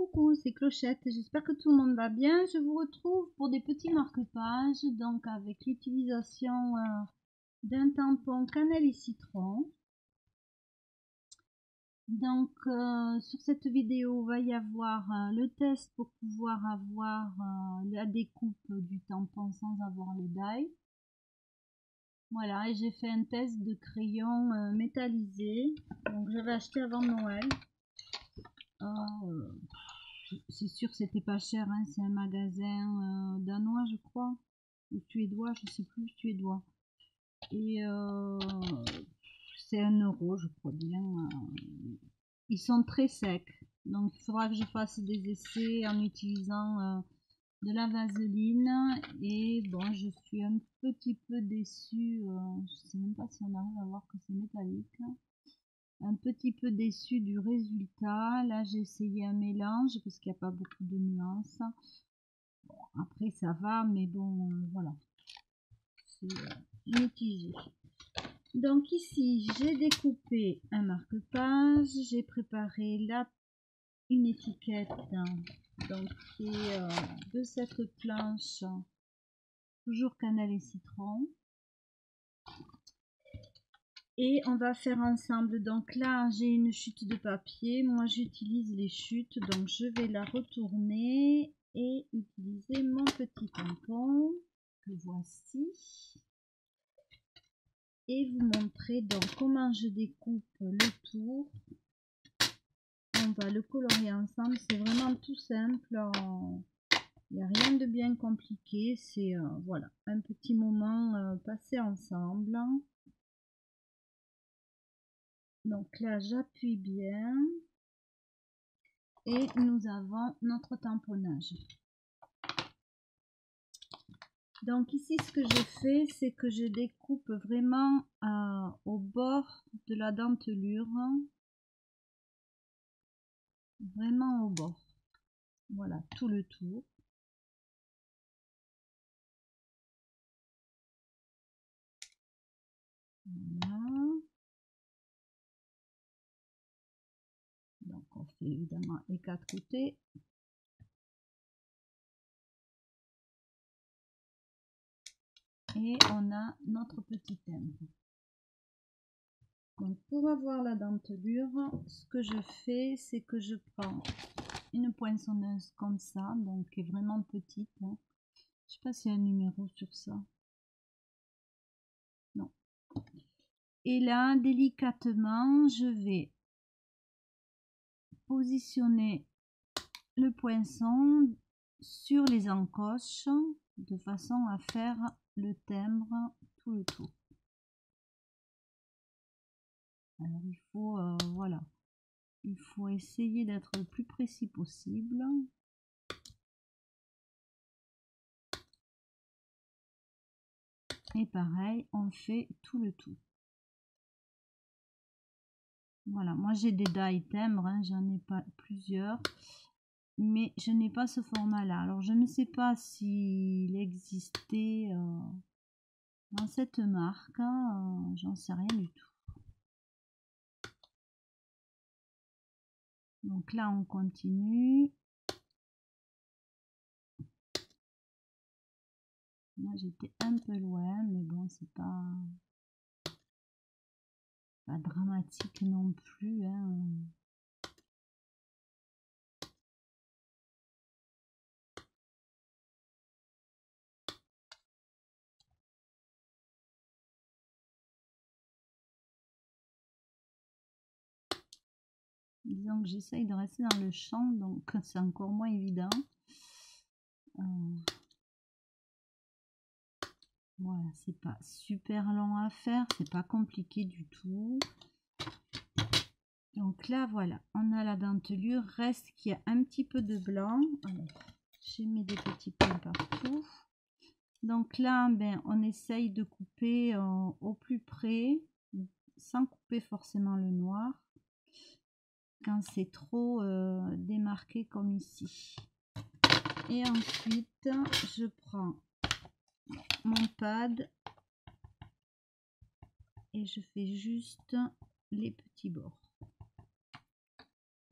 Coucou, c'est Clochette, j'espère que tout le monde va bien. Je vous retrouve pour des petits marque-pages, donc avec l'utilisation d'un tampon cannelle et citron. Donc sur cette vidéo, il va y avoir le test pour pouvoir avoir la découpe du tampon sans avoir le die. Voilà, et j'ai fait un test de crayon métallisé, donc j'avais acheté avant Noël. C'est sûr que c'était pas cher, hein. C'est un magasin danois, je crois, ou suédois, je sais plus, suédois. Et c'est 1 €, je crois bien. Ils sont très secs, donc il faudra que je fasse des essais en utilisant de la vaseline. Et bon, je suis un petit peu déçue. Je sais même pas si on arrive à voir que c'est métallique. Un petit peu déçue du résultat. Là, j'ai essayé un mélange parce qu'il n'y a pas beaucoup de nuances. Bon, après, ça va, mais bon, voilà. C'est mitigé. Donc ici, j'ai découpé un marque-page. J'ai préparé une étiquette donc, qui est de cette planche, toujours cannelle et citron. Et on va faire ensemble. Donc là, j'ai une chute de papier. Moi, j'utilise les chutes. Donc, je vais la retourner et utiliser mon petit tampon que voici. Et vous montrer donc comment je découpe le tour. On va le colorier ensemble. C'est vraiment tout simple. Il n'y a rien de bien compliqué. C'est voilà, un petit moment passé ensemble. Donc là, j'appuie bien et nous avons notre tamponnage. Donc ici, ce que je fais, c'est que je découpe vraiment au bord de la dentelure, vraiment au bord. Voilà, tout le tour. Voilà. Donc on fait évidemment les 4 côtés. Et on a notre petit timbre. Donc pour avoir la dentelure, ce que je fais, c'est que je prends une poinçonneuse comme ça, donc qui est vraiment petite. Hein. Je sais pas s'il y a un numéro sur ça. Non. Et là, délicatement, je vais positionner le poinçon sur les encoches de façon à faire le timbre tout le tour. Alors il faut voilà, il faut essayer d'être le plus précis possible. Et pareil, on fait tout le tour. Voilà, moi j'ai des die timbres, hein, j'en ai pas plusieurs, mais je n'ai pas ce format là. Alors je ne sais pas s'il existait dans cette marque, hein, j'en sais rien du tout. Donc là on continue. Là j'étais un peu loin, mais bon, c'est pas dramatique non plus, hein. Disons que j'essaye de rester dans le champ, donc c'est encore moins évident. Voilà, c'est pas super long à faire, c'est pas compliqué du tout. Donc là, voilà, on a la dentelure. Reste qu'il y a un petit peu de blanc. Alors, j'ai mis des petits points partout. Donc là, ben, on essaye de couper au plus près, sans couper forcément le noir, quand c'est trop démarqué comme ici. Et ensuite, je prends mon pad et je fais juste les petits bords.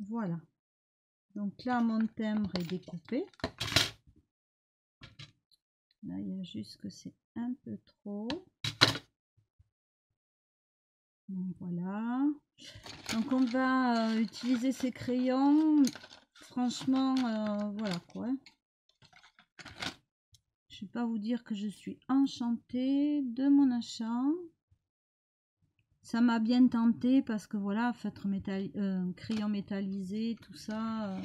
Voilà. Donc là, mon timbre est découpé. Là, il y a juste que c'est un peu trop. Donc voilà. Donc on va utiliser ces crayons. Franchement, voilà quoi. Je vais pas vous dire que je suis enchantée de mon achat. Ça m'a bien tenté parce que voilà, feutre crayon métallisé, tout ça.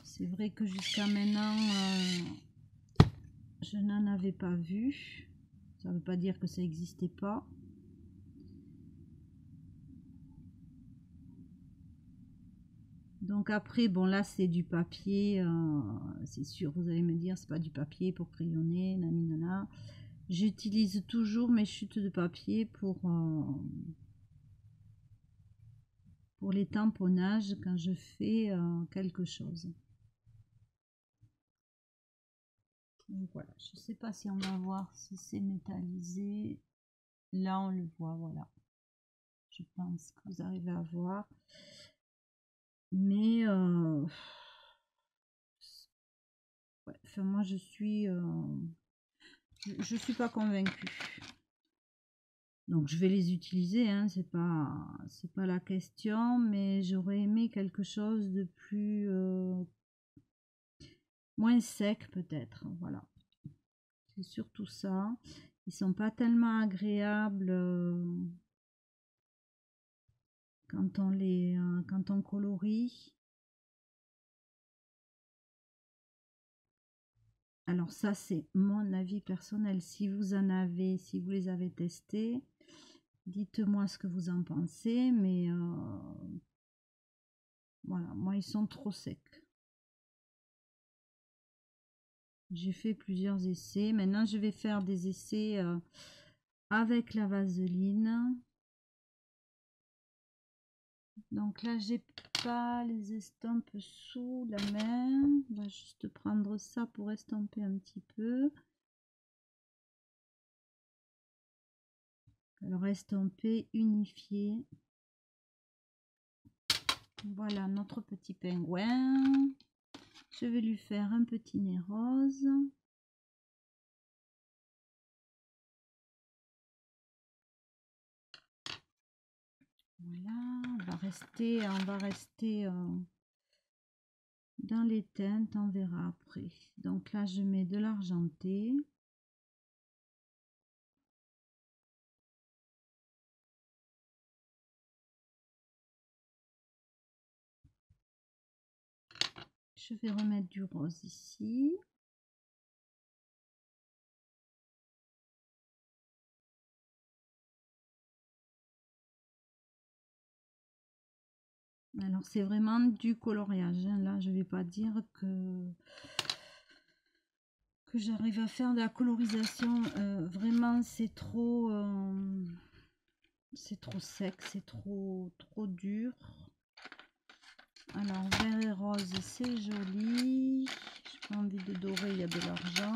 C'est vrai que jusqu'à maintenant, je n'en avais pas vu. Ça ne veut pas dire que ça n'existait pas. Donc après, bon là c'est du papier, c'est sûr, vous allez me dire c'est pas du papier pour crayonner, naninana. J'utilise toujours mes chutes de papier pour les tamponnages quand je fais quelque chose. Donc voilà, je sais pas si on va voir si c'est métallisé. Là on le voit, voilà. Je pense que vous arrivez à voir. Mais ouais, enfin, moi je suis pas convaincue. Donc je vais les utiliser, hein, c'est pas la question, mais j'aurais aimé quelque chose de plus moins sec peut-être, voilà. C'est surtout ça. Ils sont pas tellement agréables quand on colorie. Alors ça c'est mon avis personnel. Si vous en avez, si vous les avez testés, dites-moi ce que vous en pensez, mais voilà, moi ils sont trop secs. J'ai fait plusieurs essais. Maintenant je vais faire des essais avec la vaseline. Donc là j'ai pas les estampes sous la main. On va juste prendre ça pour estamper un petit peu. Alors estamper, unifier. Voilà notre petit pingouin. Je vais lui faire un petit nez rose. Voilà, on va rester dans les teintes, on verra après. Donc là, je mets de l'argenté. Je vais remettre du rose ici. Alors c'est vraiment du coloriage, hein. Là je vais pas dire que j'arrive à faire de la colorisation. Vraiment c'est trop sec, c'est trop dur. Alors vert et rose c'est joli. J'ai pas envie de dorer, il y a de l'argent.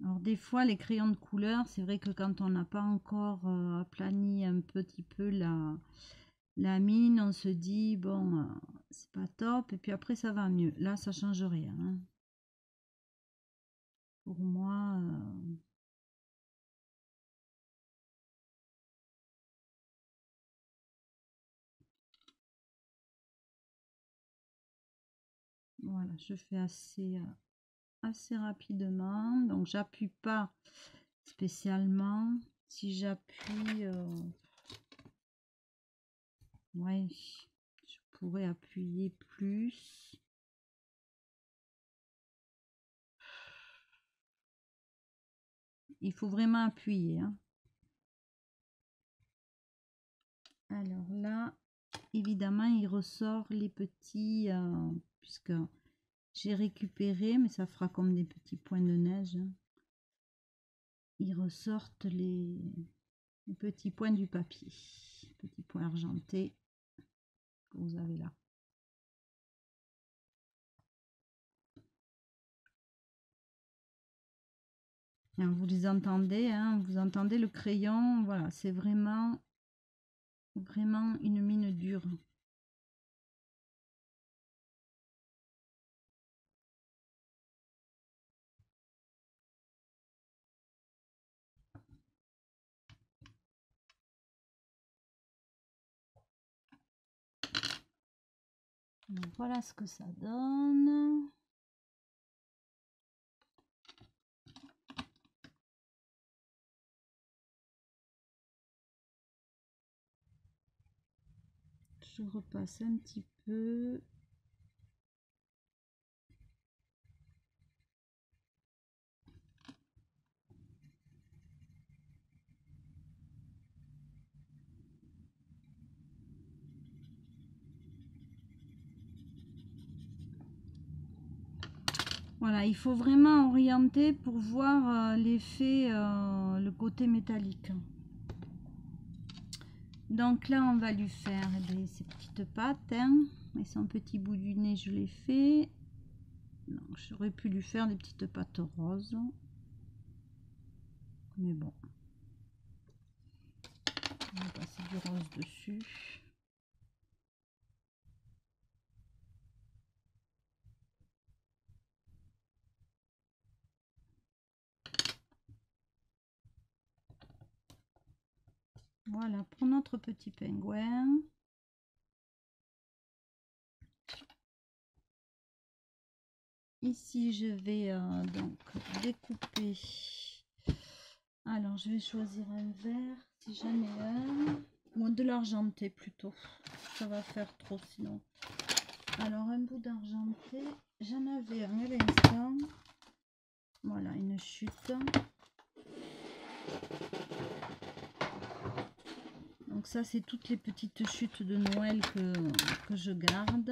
Alors des fois les crayons de couleur, c'est vrai que quand on n'a pas encore aplani un petit peu la mine, on se dit bon c'est pas top et puis après ça va mieux. Là ça change rien, hein. Pour moi voilà, je fais assez rapidement, donc j'appuie pas spécialement. Si j'appuie ouais, je pourrais appuyer plus. Il faut vraiment appuyer, hein. Alors là, évidemment, il ressort les petits, puisque j'ai récupéré, mais ça fera comme des petits points de neige, hein. Ils ressortent les petits points du papier, petits points argentés que vous avez là. Alors, vous les entendez, hein, vous entendez le crayon, voilà, c'est vraiment Vraiment une mine dure. Donc, voilà ce que ça donne. Je repasse un petit peu. Voilà, il faut vraiment orienter pour voir l'effet, le côté métallique. Donc là, on va lui faire ses petites pattes. Hein, et son petit bout du nez, je l'ai fait. J'aurais pu lui faire des petites pattes roses. Mais bon. On va passer du rose dessus. Voilà pour notre petit pingouin. Ici, je vais donc découper. Alors, je vais choisir un vert si j'en ai un. Ou de l'argenté plutôt. Ça va faire trop sinon. Alors, un bout d'argenté. J'en avais un à l'instant. Voilà, une chute. Donc ça, c'est toutes les petites chutes de Noël que je garde.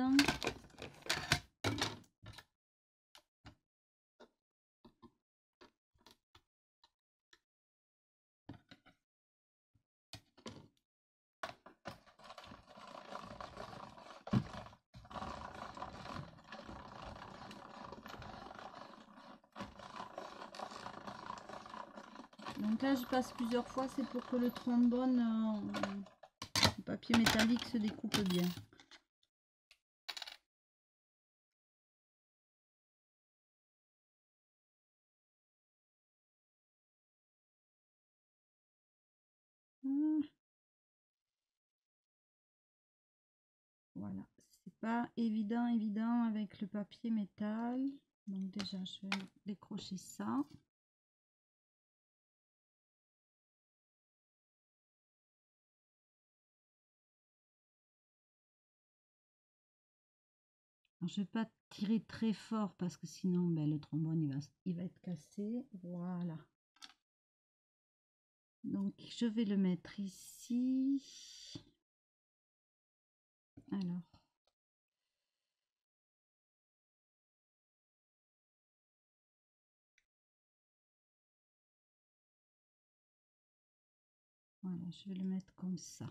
Donc là, je passe plusieurs fois, c'est pour que le trombone, le papier métallique se découpe bien. Voilà, c'est pas évident avec le papier métal. Donc déjà, je vais décrocher ça. Alors, je vais pas tirer très fort parce que sinon, ben, le trombone il va être cassé. Voilà. Donc je vais le mettre ici. Alors. Voilà, je vais le mettre comme ça.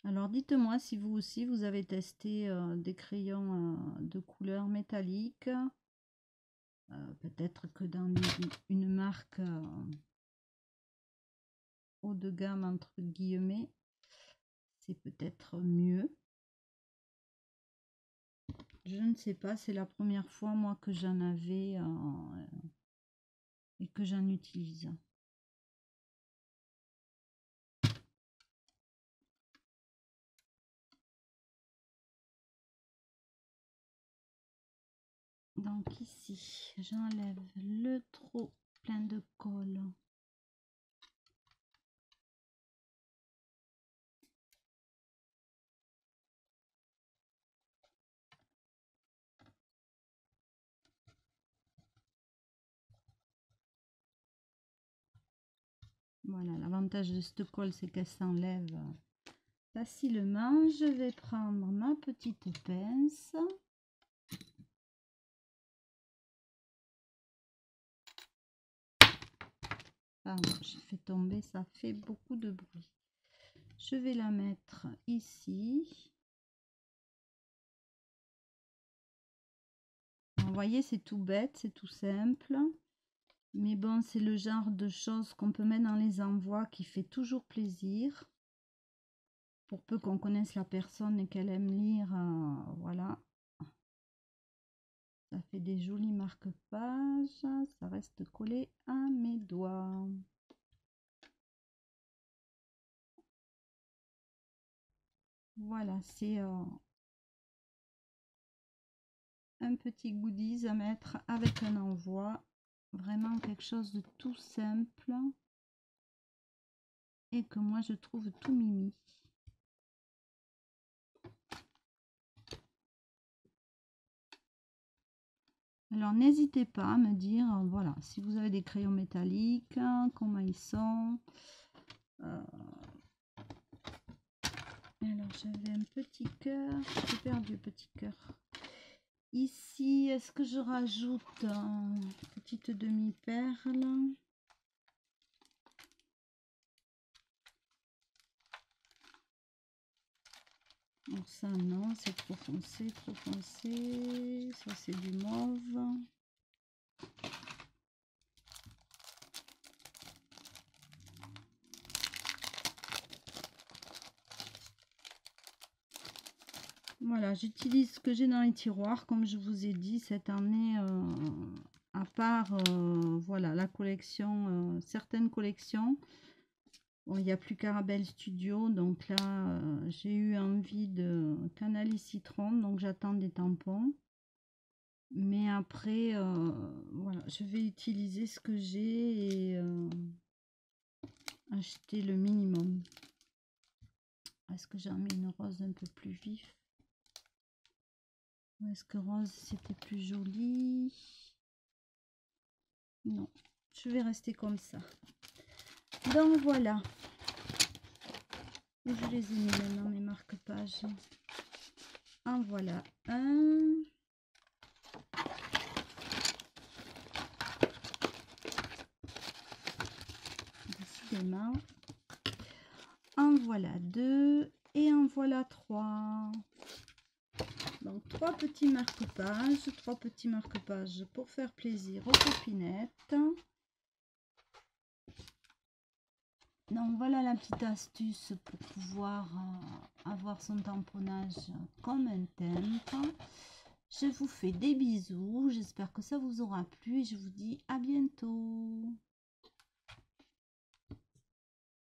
Alors dites-moi si vous aussi vous avez testé des crayons de couleur métallique. Peut-être que dans une marque haut de gamme entre guillemets, c'est peut-être mieux. Je ne sais pas, c'est la première fois moi que j'en avais et que j'en utilise. Donc ici, j'enlève le trop plein de colle. Voilà, l'avantage de cette colle, c'est qu'elle s'enlève facilement. Je vais prendre ma petite pince. Pardon, j'ai fait tomber, ça fait beaucoup de bruit. Je vais la mettre ici. voyez, c'est tout bête, c'est tout simple. Mais bon, c'est le genre de choses qu'on peut mettre dans les envois qui fait toujours plaisir. Pour peu qu'on connaisse la personne et qu'elle aime lire, voilà. Ça fait des jolis marque-pages. Ça reste collé à mes doigts. Voilà, c'est un petit goodies à mettre avec un envoi. Vraiment quelque chose de tout simple. Et que moi je trouve tout mimi. Alors n'hésitez pas à me dire, voilà, si vous avez des crayons métalliques, comment ils sont. Alors j'avais un petit cœur, j'ai perdu le petit cœur. Ici, est-ce que je rajoute une petite demi-perle? Alors ça non, c'est trop foncé, trop foncé. Ça c'est du mauve. Voilà, j'utilise ce que j'ai dans les tiroirs, comme je vous ai dit cette année, à part voilà la collection, certaines collections. Bon, il n'y a plus Carabelle Studio, donc là j'ai eu envie de Canalis Citron, donc j'attends des tampons. Mais après, voilà, je vais utiliser ce que j'ai et acheter le minimum. Est-ce que j'en mets une rose un peu plus vif? Ou est-ce que rose c'était plus joli? Non, je vais rester comme ça. Donc voilà. Je les ai mis maintenant mes marque-pages. En voilà un. Décidément. En voilà deux. Et en voilà trois. Donc trois petits marque-pages pour faire plaisir aux copinettes. Donc voilà la petite astuce pour pouvoir avoir son tamponnage comme un timbre. Je vous fais des bisous, j'espère que ça vous aura plu et je vous dis à bientôt.